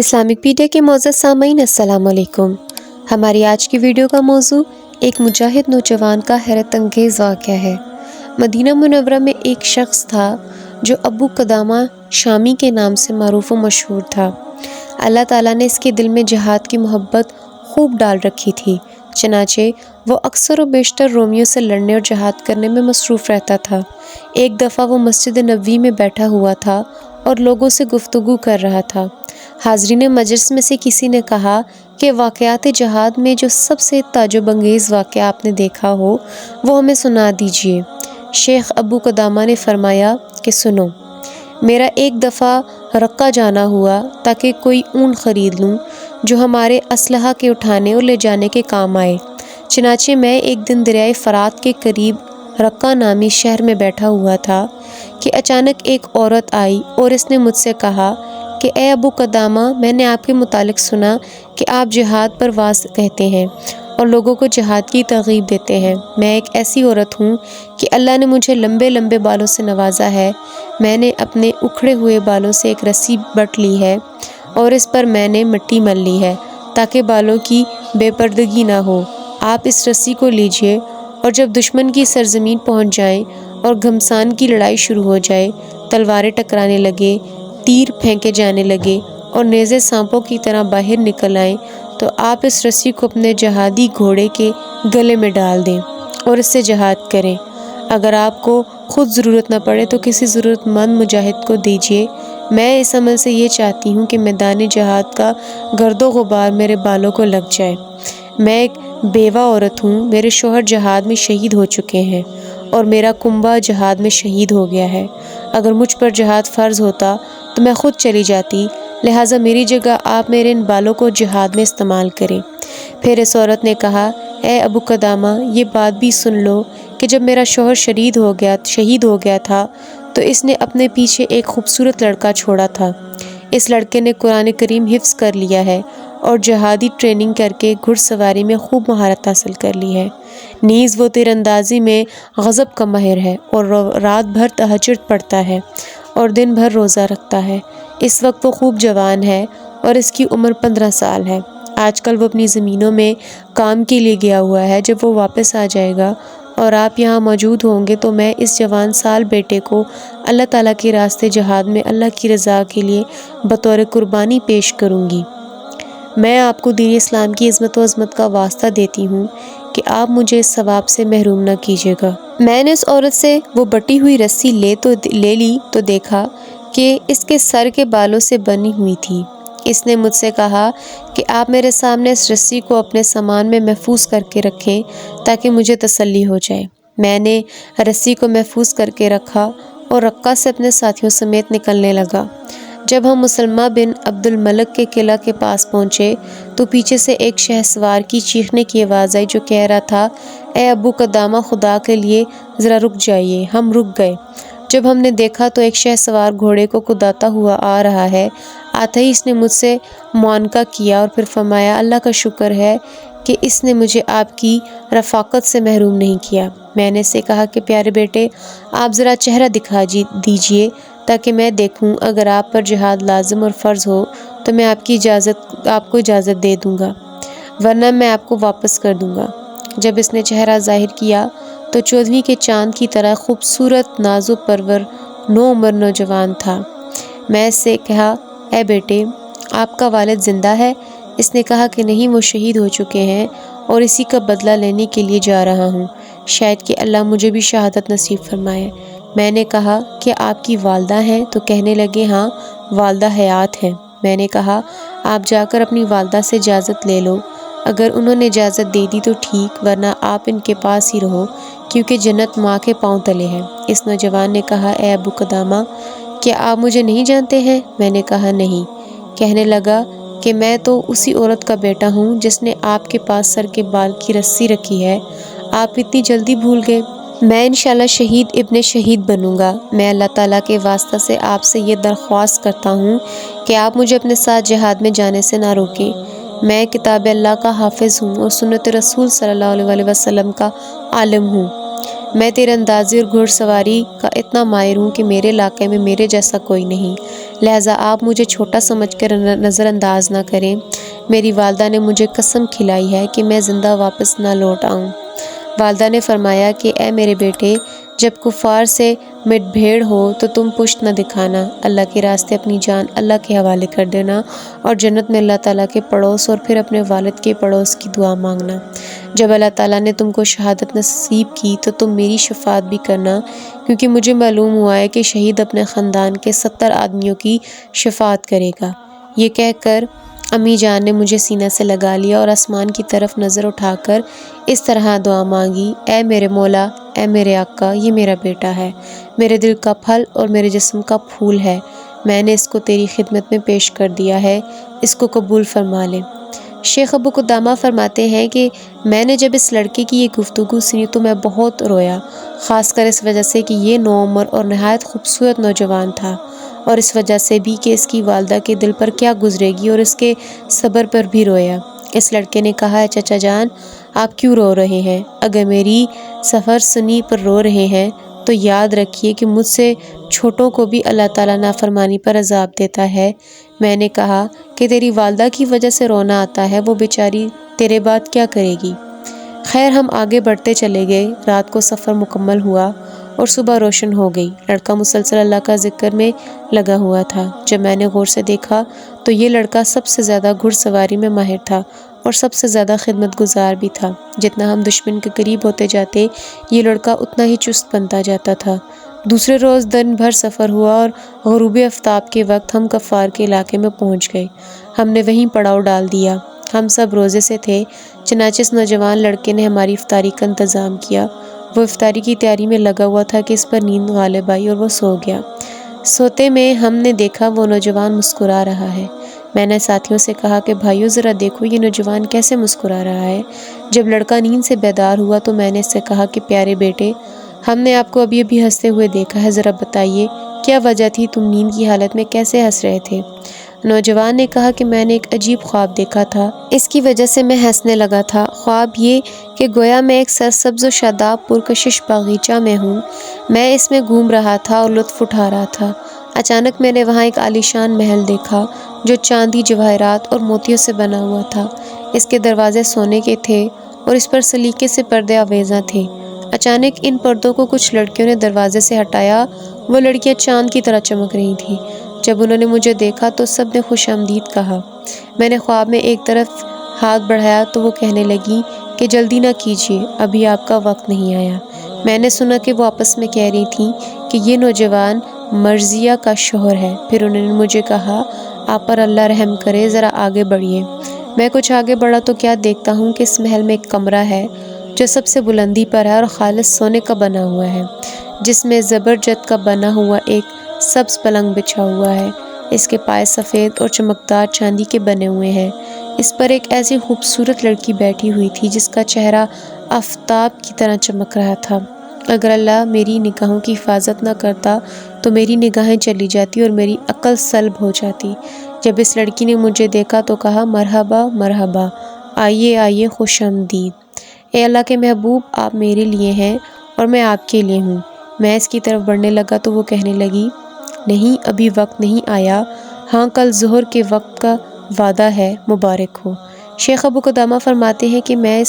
Islamic pedia کے معزز سامعین السلام علیکم۔ ہماری آج کی ویڈیو کا موضوع ایک مجاہد نوجوان کا حیرت انگیز واقعہ ہے۔ مدینہ منورہ میں ایک شخص تھا جو ابو قدامہ شامی کے نام سے معروف و مشہور تھا۔ اللہ تعالیٰ نے اس کے دل میں جہاد کی محبت خوب ڈال رکھی تھی، چنانچہ وہ اکثر و بیشتر رومیوں سے لڑنے اور جہاد کرنے میں مصروف رہتا تھا۔ ایک دفعہ وہ مسجد نبوی میں بیٹھا ہوا تھا اور لوگوں سے گفتگو کر رہا تھا۔ حاضرین مجلس میں سے کسی نے کہا کہ واقعات جہاد میں جو سب سے تعجب انگیز واقعہ آپ نے دیکھا ہو وہ ہمیں سنا دیجیے۔ شیخ ابو قدامہ نے فرمایا کہ سنو، میرا ایک دفعہ رقہ جانا ہوا تاکہ کوئی اونٹ خرید لوں جو ہمارے اسلحہ کے اٹھانے اور لے جانے کے کام آئے۔ چنانچہ میں ایک دن دریائے فرات کے قریب رقہ نامی شہر میں بیٹھا ہوا تھا کہ اچانک ایک عورت آئی اور اس نے مجھ سے کہا کہ اے ابو قدامہ، میں نے آپ کے متعلق سنا کہ آپ جہاد پر واعظ کہتے ہیں اور لوگوں کو جہاد کی ترغیب دیتے ہیں۔ میں ایک ایسی عورت ہوں کہ اللہ نے مجھے لمبے لمبے بالوں سے نوازا ہے۔ میں نے اپنے اکھڑے ہوئے بالوں سے ایک رسی بٹ لی ہے اور اس پر میں نے مٹی مل لی ہے تاکہ بالوں کی بے پردگی نہ ہو۔ آپ اس رسی کو لیجئے اور جب دشمن کی سرزمین پہنچ جائیں اور گھمسان کی لڑائی شروع ہو جائے، تلواریں ٹکرانے لگے، تیر پھینکے جانے لگے اور نیزے سانپوں کی طرح باہر نکل آئیں، تو آپ اس رسی کو اپنے جہادی گھوڑے کے گلے میں ڈال دیں اور اس سے جہاد کریں۔ اگر آپ کو خود ضرورت نہ پڑے تو کسی ضرورت مند مجاہد کو دیجیے۔ میں اس عمل سے یہ چاہتی ہوں کہ میدان جہاد کا گرد و غبار میرے بالوں کو لگ جائے۔ میں ایک بیوہ عورت ہوں، میرے شوہر جہاد میں شہید ہو چکے ہیں اور میرا کنبہ جہاد میں شہید ہو گیا ہے۔ اگر مجھ پر جہاد فرض ہوتا تو میں خود چلی جاتی، لہٰذا میری جگہ آپ میرے ان بالوں کو جہاد میں استعمال کریں۔ پھر اس عورت نے کہا، اے ابو قدامہ، یہ بات بھی سن لو کہ جب میرا شوہر شہید ہو گیا تھا تو اس نے اپنے پیچھے ایک خوبصورت لڑکا چھوڑا تھا۔ اس لڑکے نے قرآن کریم حفظ کر لیا ہے اور جہادی ٹریننگ کر کے گھڑ سواری میں خوب مہارت حاصل کر لی ہے۔ نیز وہ تیر اندازی میں غضب کا ماہر ہے اور رات بھر تہجد پڑھتا ہے اور دن بھر روزہ رکھتا ہے۔ اس وقت وہ خوب جوان ہے اور اس کی عمر 15 سال ہے۔ آج کل وہ اپنی زمینوں میں کام کے لیے گیا ہوا ہے۔ جب وہ واپس آ جائے گا اور آپ یہاں موجود ہوں گے تو میں اس جوان سال بیٹے کو اللہ تعالیٰ کے راستے جہاد میں اللہ کی رضا کے لیے بطور قربانی پیش کروں گی۔ میں آپ کو دین اسلام کی عظمت و عظمت کا واسطہ دیتی ہوں کہ آپ مجھے اس ثواب سے محروم نہ کیجیے گا۔ میں نے اس عورت سے وہ بٹی ہوئی رسی لے لی تو دیکھا کہ اس کے سر کے بالوں سے بنی ہوئی تھی۔ اس نے مجھ سے کہا کہ آپ میرے سامنے اس رسی کو اپنے سامان میں محفوظ کر کے رکھیں تاکہ مجھے تسلی ہو جائے۔ میں نے رسی کو محفوظ کر کے رکھا اور رقہ سے اپنے ساتھیوں سمیت نکلنے لگا۔ جب ہم مسلمہ بن عبد الملک کے قلعہ کے پاس پہنچے تو پیچھے سے ایک شہسوار کی چیخنے کی آواز آئی جو کہہ رہا تھا، اے ابو قدامہ، خدا کے لیے ذرا رک جائیے۔ ہم رک گئے۔ جب ہم نے دیکھا تو ایک شہسوار گھوڑے کو کداتا ہوا آ رہا ہے۔ آتے ہی اس نے مجھ سے معانقہ کیا اور پھر فرمایا، اللہ کا شکر ہے کہ اس نے مجھے آپ کی رفاقت سے محروم نہیں کیا۔ میں نے اسے کہا کہ پیارے بیٹے، آپ ذرا چہرہ دکھا دیجئے تاکہ میں دیکھوں، اگر آپ پر جہاد لازم اور فرض ہو تو میں آپ کو اجازت دے دوں گا، ورنہ میں آپ کو واپس کر دوں گا۔ جب اس نے چہرہ ظاہر کیا تو 14ویں کے چاند کی طرح خوبصورت ناز و پرور نوعمر نوجوان تھا۔ میں اس سے کہا، اے بیٹے، آپ کا والد زندہ ہے؟ اس نے کہا کہ نہیں، وہ شہید ہو چکے ہیں اور اسی کا بدلہ لینے کے لیے جا رہا ہوں، شاید کہ اللہ مجھے بھی شہادت نصیب فرمائے۔ میں نے کہا کہ آپ کی والدہ ہیں؟ تو کہنے لگے، ہاں، والدہ حیات ہیں۔ میں نے کہا، آپ جا کر اپنی والدہ سے اجازت لے لو، اگر انہوں نے اجازت دے دی تو ٹھیک، ورنہ آپ ان کے پاس ہی رہو کیونکہ جنت ماں کے پاؤں تلے ہے۔ اس نوجوان نے کہا، اے ابو قدامہ، کیا آپ مجھے نہیں جانتے ہیں؟ میں نے کہا نہیں۔ کہنے لگا کہ میں تو اسی عورت کا بیٹا ہوں جس نے آپ کے پاس سر کے بال کی رسی رکھی ہے، آپ اتنی جلدی بھول گئے؟ میں انشاءاللہ شہید ابن شہید بنوں گا۔ میں اللہ تعالیٰ کے واسطہ سے آپ سے یہ درخواست کرتا ہوں کہ آپ مجھے اپنے ساتھ جہاد میں جانے سے نہ روکیں۔ میں کتاب اللہ کا حافظ ہوں اور سنت رسول صلی اللہ علیہ وسلم کا عالم ہوں۔ میں تیر اندازی اور گھڑ سواری کا اتنا ماہر ہوں کہ میرے علاقے میں میرے جیسا کوئی نہیں، لہٰذا آپ مجھے چھوٹا سمجھ کر نظر انداز نہ کریں۔ میری والدہ نے مجھے قسم کھلائی ہے کہ میں زندہ واپس نہ لوٹ آؤں۔ والدہ نے فرمایا کہ اے میرے بیٹے، جب کفار سے مٹ بھیڑ ہو تو تم پشت نہ دکھانا، اللہ کے راستے اپنی جان اللہ کے حوالے کر دینا، اور جنت میں اللہ تعالیٰ کے پڑوس اور پھر اپنے والد کے پڑوس کی دعا مانگنا۔ جب اللہ تعالیٰ نے تم کو شہادت نصیب کی تو تم میری شفاعت بھی کرنا، کیونکہ مجھے معلوم ہوا ہے کہ شہید اپنے خاندان کے 70 آدمیوں کی شفاعت کرے گا۔ یہ کہہ کر امی جان نے مجھے سینہ سے لگا لیا اور آسمان کی طرف نظر اٹھا کر اس طرح دعا مانگی، اے میرے مولا، اے میرے آقا، یہ میرا بیٹا ہے، میرے دل کا پھل اور میرے جسم کا پھول ہے، میں نے اس کو تیری خدمت میں پیش کر دیا ہے، اس کو قبول فرما لے۔ شیخ ابو قدامہ فرماتے ہیں کہ میں نے جب اس لڑکے کی یہ گفتگو سنی تو میں بہت رویا، خاص کر اس وجہ سے کہ یہ نوعمر اور نہایت خوبصورت نوجوان تھا، اور اس وجہ سے بھی کہ اس کی والدہ کے دل پر کیا گزرے گی، اور اس کے صبر پر بھی رویا۔ اس لڑکے نے کہا، چچا جان آپ کیوں رو رہے ہیں؟ اگر میری سفر سنی پر رو رہے ہیں تو یاد رکھیے کہ مجھ سے چھوٹوں کو بھی اللہ تعالیٰ نافرمانی پر عذاب دیتا ہے۔ میں نے کہا کہ تیری والدہ کی وجہ سے رونا آتا ہے، وہ بیچاری تیرے بعد کیا کرے گی؟ خیر ہم آگے بڑھتے چلے گئے، رات کو سفر مکمل ہوا اور صبح روشن ہو گئی۔ لڑکا مسلسل اللہ کا ذکر میں لگا ہوا تھا۔ جب میں نے غور سے دیکھا تو یہ لڑکا سب سے زیادہ گھڑ سواری میں ماہر تھا اور سب سے زیادہ خدمت گزار بھی تھا۔ جتنا ہم دشمن کے قریب ہوتے جاتے یہ لڑکا اتنا ہی چست بنتا جاتا تھا۔ دوسرے روز دن بھر سفر ہوا اور غروب آفتاب کے وقت ہم کفار کے علاقے میں پہنچ گئے۔ ہم نے وہیں پڑاؤ ڈال دیا۔ ہم سب روزے سے تھے، چنانچہ اس نوجوان لڑکے نے ہماری افطاری کا انتظام کیا۔ وہ افطاری کی تیاری میں لگا ہوا تھا کہ اس پر نیند غالب آئی اور وہ سو گیا۔ سوتے میں ہم نے دیکھا وہ نوجوان مسکرا رہا ہے۔ میں نے ساتھیوں سے کہا کہ بھائیو ذرا دیکھو یہ نوجوان کیسے مسکرا رہا ہے۔ جب لڑکا نیند سے بیدار ہوا تو میں نے اس سے کہا کہ پیارے بیٹے، ہم نے آپ کو ابھی ابھی ہنستے ہوئے دیکھا ہے، ذرا بتائیے کیا وجہ تھی، تم نیند کی حالت میں کیسے ہنس رہے تھے؟ نوجوان نے کہا کہ میں نے ایک عجیب خواب دیکھا تھا، اس کی وجہ سے میں ہنسنے لگا تھا۔ خواب یہ کہ گویا میں ایک سرسبز و شاداب پرکشش باغیچہ میں ہوں، میں اس میں گھوم رہا تھا اور لطف اٹھا رہا تھا۔ اچانک میں نے وہاں ایک عالیشان محل دیکھا جو چاندی، جواہرات اور موتیوں سے بنا ہوا تھا۔ اس کے دروازے سونے کے تھے اور اس پر سلیقے سے پردے آویزاں تھے۔ اچانک ان پردوں کو کچھ لڑکیوں نے دروازے سے ہٹایا، وہ لڑکیاں چاند کی طرح چمک رہی تھیں۔ جب انہوں نے مجھے دیکھا تو سب نے خوش آمدید کہا۔ میں نے خواب میں ایک طرف ہاتھ بڑھایا تو وہ کہنے لگی کہ جلدی نہ کیجیے، ابھی آپ کا وقت نہیں آیا۔ میں نے سنا کہ وہ آپس میں کہہ رہی تھیں کہ یہ نوجوان مرضیہ کا شوہر ہے۔ پھر انہوں نے مجھے کہا، آپ پر اللہ رحم کرے، ذرا آگے بڑھیے۔ میں کچھ آگے بڑھا تو کیا دیکھتا ہوں کہ اس محل میں ایک کمرہ ہے جو سب سے بلندی پر ہے اور خالص سونے کا بنا ہوا ہے، جس میں زبرجد کا بنا ہوا ایک سبز پلنگ بچھا ہوا ہے۔ اس کے پائے سفید اور چمکدار چاندی کے بنے ہوئے ہیں۔ اس پر ایک ایسی خوبصورت لڑکی بیٹھی ہوئی تھی جس کا چہرہ آفتاب کی طرح چمک رہا تھا۔ اگر اللہ میری نگاہوں کی حفاظت نہ کرتا تو میری نگاہیں چلی جاتی اور میری عقل سلب ہو جاتی۔ جب اس لڑکی نے مجھے دیکھا تو کہا، مرحبا مرحبا، آئیے آئیے، خوش آمدید۔ اے اللہ کے محبوب، آپ میرے لیے ہیں اور میں آپ کے لیے ہوں۔ میں اس کی طرف بڑھنے لگا تو وہ کہنے لگی، نہیں ابھی وقت نہیں آیا، ہاں کل ظہر کے وقت کا وعدہ ہے، مبارک ہو۔ شیخ ابو قدامہ فرماتے ہیں کہ میں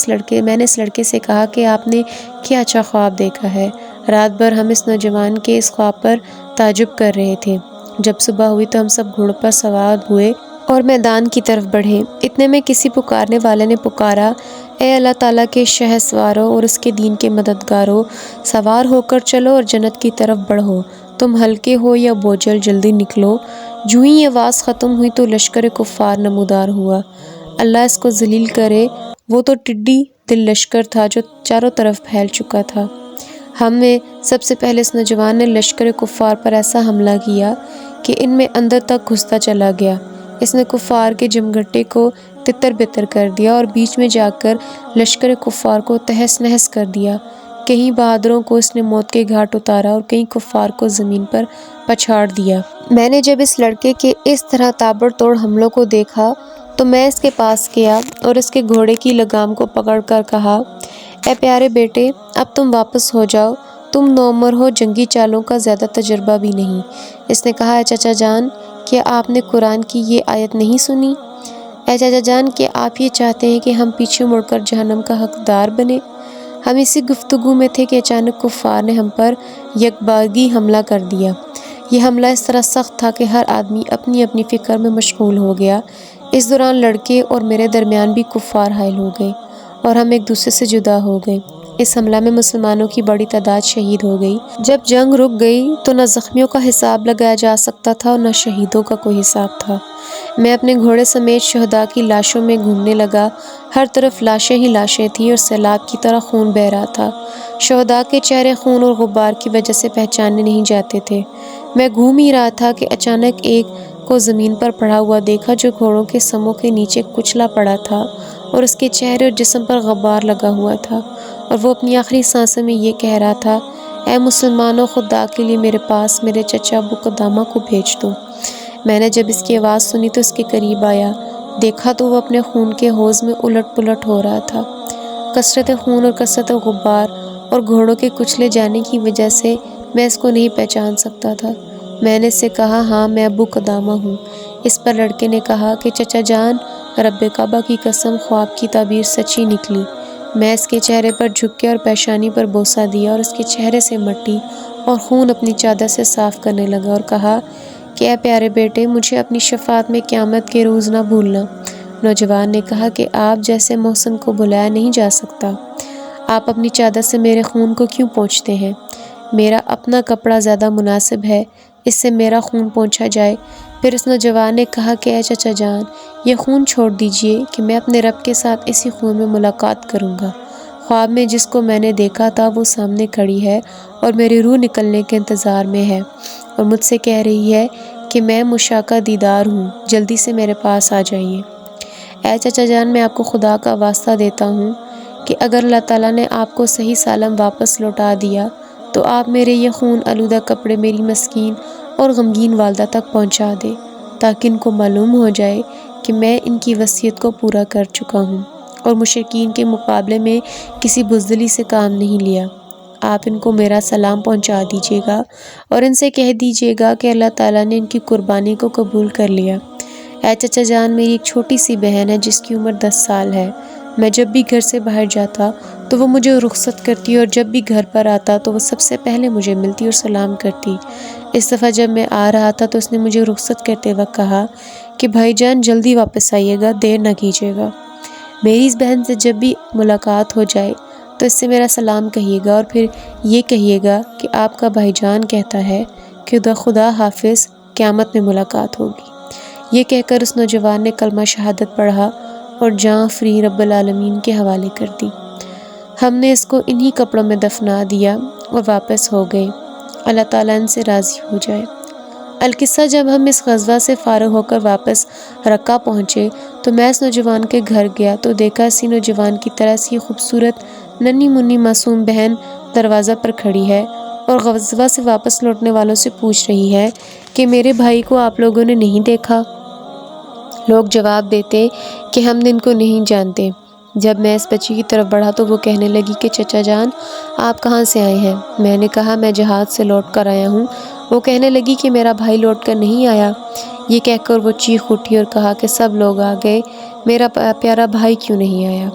نے اس لڑکے سے کہا کہ آپ نے کیا اچھا خواب دیکھا ہے۔ رات بھر ہم اس نوجوان کے اس خواب پر تعجب کر رہے تھے۔ جب صبح ہوئی تو ہم سب گھوڑوں پر سوار ہوئے اور میدان کی طرف بڑھے۔ اتنے میں کسی پکارنے والے نے پکارا، اے اللہ تعالیٰ کے شہ سواروں اور اس کے دین کے مددگاروں، سوار ہو کر چلو اور جنت کی طرف بڑھو، تم ہلکے ہو یا بوجھل، جلدی نکلو۔ جو ہی یہ آواز ختم ہوئی تو لشکر کفار نمودار ہوا۔ اللہ اس کو ذلیل کرے، وہ تو ٹڈی دل لشکر تھا جو چاروں طرف پھیل چکا تھا۔ ہم میں سب سے پہلے اس نوجوان نے لشکر کفار پر ایسا حملہ کیا کہ ان میں اندر تک گھستا چلا گیا۔ اس نے کفار کے جمگھٹے کو تتر بتر کر دیا اور بیچ میں جا کر لشکر کفار کو تہس نہس کر دیا۔ کئی بہادروں کو اس نے موت کے گھاٹ اتارا اور کئی کفار کو زمین پر پچھاڑ دیا۔ میں نے جب اس لڑکے کے اس طرح تابڑ توڑ حملوں کو دیکھا تو میں اس کے پاس گیا اور اس کے گھوڑے کی لگام کو پکڑ کر کہا، اے پیارے بیٹے، اب تم واپس ہو جاؤ، تم نوعمر ہو، جنگی چالوں کا زیادہ تجربہ بھی نہیں۔ اس نے کہا، اے چچا جان، کیا آپ نے قرآن کی یہ آیت نہیں سنی؟ اے چچا جان، کہ آپ یہ چاہتے ہیں کہ ہم پیچھے مڑ کر جہنم کا حقدار بنیں؟ ہم اسی گفتگو میں تھے کہ اچانک کفار نے ہم پر یکبارگی حملہ کر دیا۔ یہ حملہ اس طرح سخت تھا کہ ہر آدمی اپنی اپنی فکر میں مشغول ہو گیا۔ اس دوران لڑکے اور میرے درمیان بھی کفار حائل ہو گئے اور ہم ایک دوسرے سے جدا ہو گئے۔ اس حملہ میں مسلمانوں کی بڑی تعداد شہید ہو گئی۔ جب جنگ رک گئی تو نہ زخمیوں کا حساب لگایا جا سکتا تھا اور نہ شہیدوں کا کوئی حساب تھا۔ میں اپنے گھوڑے سمیت شہداء کی لاشوں میں گھومنے لگا۔ ہر طرف لاشیں ہی لاشیں تھیں اور سیلاب کی طرح خون بہہ رہا تھا۔ شہداء کے چہرے خون اور غبار کی وجہ سے پہچانے نہیں جاتے تھے۔ میں گھوم ہی رہا تھا کہ اچانک ایک کو زمین پر پڑا ہوا دیکھا جو گھوڑوں کے سموں کے نیچے کچلا پڑا تھا اور اس کے چہرے اور جسم پر غبار لگا ہوا تھا، اور وہ اپنی آخری سانسوں میں یہ کہہ رہا تھا، اے مسلمانوں، خدا کے لیے میرے پاس میرے چچا ابو قدامہ کو بھیج دو۔ میں نے جب اس کی آواز سنی تو اس کے قریب آیا، دیکھا تو وہ اپنے خون کے حوض میں الٹ پلٹ ہو رہا تھا۔ کثرت خون اور کثرت غبار اور گھوڑوں کے کچلے جانے کی وجہ سے میں اس کو نہیں پہچان سکتا تھا۔ میں نے اس سے کہا، ہاں میں ابو قدامہ ہوں۔ اس پر لڑکے نے کہا کہ چچا جان، رب کعبہ کی قسم، خواب کی تعبیر سچی نکلی۔ میں اس کے چہرے پر جھک کے اور پیشانی پر بوسہ دیا اور اس کے چہرے سے مٹی اور خون اپنی چادر سے صاف کرنے لگا اور کہا کہ اے پیارے بیٹے، مجھے اپنی شفاعت میں قیامت کے روز نہ بھولنا۔ نوجوان نے کہا کہ آپ جیسے محسن کو بلایا نہیں جا سکتا۔ آپ اپنی چادر سے میرے خون کو کیوں پونچھتے ہیں؟ میرا اپنا کپڑا زیادہ مناسب ہے، اس سے میرا خون پونچھا جائے۔ پھر اس نوجوان نے کہا کہ اے چچا جان، یہ خون چھوڑ دیجئے کہ میں اپنے رب کے ساتھ اسی خون میں ملاقات کروں گا۔ خواب میں جس کو میں نے دیکھا تھا وہ سامنے کھڑی ہے اور میری روح نکلنے کے انتظار میں ہے اور مجھ سے کہہ رہی ہے کہ میں مشا کا دیدار ہوں، جلدی سے میرے پاس آ جائیے۔ اے چچا جان، میں آپ کو خدا کا واسطہ دیتا ہوں کہ اگر اللہ تعالیٰ نے آپ کو صحیح سالم واپس لوٹا دیا تو آپ میرے یہ خون آلودہ کپڑے میری مسکین اور غمگین والدہ تک پہنچا دے، تاکہ ان کو معلوم ہو جائے کہ میں ان کی وصیت کو پورا کر چکا ہوں اور مشرکین کے مقابلے میں کسی بزدلی سے کام نہیں لیا۔ آپ ان کو میرا سلام پہنچا دیجیے گا اور ان سے کہہ دیجیے گا کہ اللہ تعالیٰ نے ان کی قربانی کو قبول کر لیا۔ اے چچا جان، میری ایک چھوٹی سی بہن ہے جس کی عمر 10 سال ہے۔ میں جب بھی گھر سے باہر جاتا تو وہ مجھے رخصت کرتی اور جب بھی گھر پر آتا تو وہ سب سے پہلے مجھے ملتی اور سلام کرتی۔ اس دفعہ جب میں آ رہا تھا تو اس نے مجھے رخصت کرتے وقت کہا کہ بھائی جان جلدی واپس آئیے گا، دیر نہ کیجیے گا۔ میری اس بہن سے جب بھی ملاقات ہو جائے تو اس سے میرا سلام کہیے گا اور پھر یہ کہیے گا کہ آپ کا بھائی جان کہتا ہے کہ خدا حافظ، قیامت میں ملاقات ہوگی۔ یہ کہہ کر اس نوجوان نے کلمہ شہادت پڑھا اور جاں فری رب العالمین کے حوالے کر دی۔ ہم نے اس کو انہی کپڑوں میں دفنا دیا اور واپس ہو گئے۔ اللہ تعالیٰ ان سے راضی ہو جائے۔ القصہ، جب ہم اس غزوہ سے فارغ ہو کر واپس رقہ پہنچے تو میں اس نوجوان کے گھر گیا تو دیکھا اسی نوجوان کی طرح سی خوبصورت ننھی منی معصوم بہن دروازہ پر کھڑی ہے اور غزوہ سے واپس لوٹنے والوں سے پوچھ رہی ہے کہ میرے بھائی کو آپ لوگوں نے نہیں دیکھا؟ لوگ جواب دیتے کہ ہم ان کو نہیں جانتے۔ جب میں اس بچی کی طرف بڑھا تو وہ کہنے لگی کہ چچا جان، آپ کہاں سے آئے ہیں؟ میں نے کہا میں جہاد سے لوٹ کر آیا ہوں۔ وہ کہنے لگی کہ میرا بھائی لوٹ کر نہیں آیا۔ یہ کہہ کر وہ چیخ اٹھی اور کہا کہ سب لوگ آ گئے، میرا پیارا بھائی کیوں نہیں آیا؟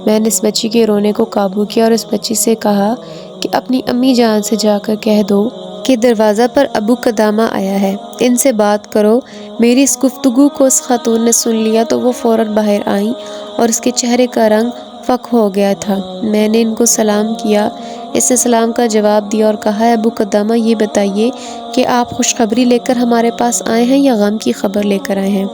میں نے اس بچی کے رونے کو قابو کیا اور اس بچی سے کہا کہ اپنی امی جان سے جا کر کہہ دو کہ دروازہ پر ابو قدامہ آیا ہے، ان سے بات کرو۔ میری اس گفتگو کو اس خاتون نے سن لیا تو وہ فوراً باہر آئیں اور اس کے چہرے کا رنگ فک ہو گیا تھا۔ میں نے ان کو سلام کیا۔ اس نے سلام کا جواب دیا اور کہا، ابو قدامہ، یہ بتائیے کہ آپ خوشخبری لے کر ہمارے پاس آئے ہیں یا غم کی خبر لے کر آئے ہیں؟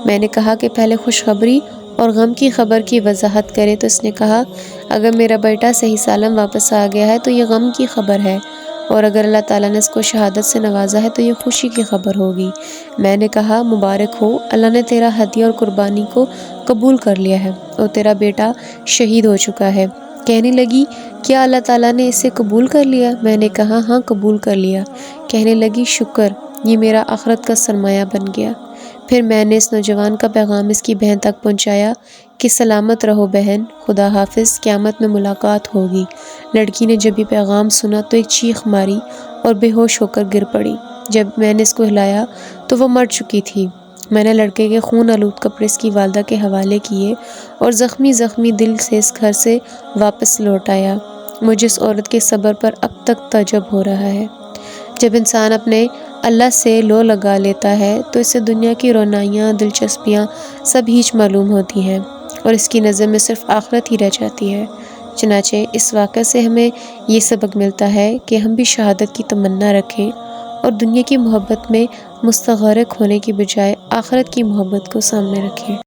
میں نے کہا کہ پہلے خوشخبری اور غم کی خبر کی وضاحت کرے تو اس نے کہا، اگر میرا بیٹا صحیح سالم واپس آ گیا ہے تو یہ غم کی خبر ہے، اور اگر اللہ تعالیٰ نے اس کو شہادت سے نوازا ہے تو یہ خوشی کی خبر ہوگی۔ میں نے کہا، مبارک ہو، اللہ نے تیرا ہدیہ اور قربانی کو قبول کر لیا ہے اور تیرا بیٹا شہید ہو چکا ہے۔ کہنے لگی، کیا اللہ تعالیٰ نے اسے قبول کر لیا؟ میں نے کہا، ہاں قبول کر لیا۔ کہنے لگی، شکر، یہ میرا آخرت کا سرمایہ بن گیا۔ پھر میں نے اس نوجوان کا پیغام اس کی بہن تک پہنچایا کہ سلامت رہو بہن، خدا حافظ، قیامت میں ملاقات ہوگی۔ لڑکی نے جب یہ پیغام سنا تو ایک چیخ ماری اور بے ہوش ہو کر گر پڑی۔ جب میں نے اس کو ہلایا تو وہ مر چکی تھی۔ میں نے لڑکے کے خون آلود کپڑے اس کی والدہ کے حوالے کیے اور زخمی دل سے اس گھر سے واپس لوٹ آیا۔ مجھے اس عورت کے صبر پر اب تک تعجب ہو رہا ہے۔ جب انسان اپنے اللہ سے لو لگا لیتا ہے تو اسے دنیا کی رونائیاں، دلچسپیاں سب ہیچ معلوم ہوتی ہیں اور اس کی نظر میں صرف آخرت ہی رہ جاتی ہے۔ چنانچہ اس واقعہ سے ہمیں یہ سبق ملتا ہے کہ ہم بھی شہادت کی تمنا رکھیں اور دنیا کی محبت میں مستغرق ہونے کی بجائے آخرت کی محبت کو سامنے رکھیں۔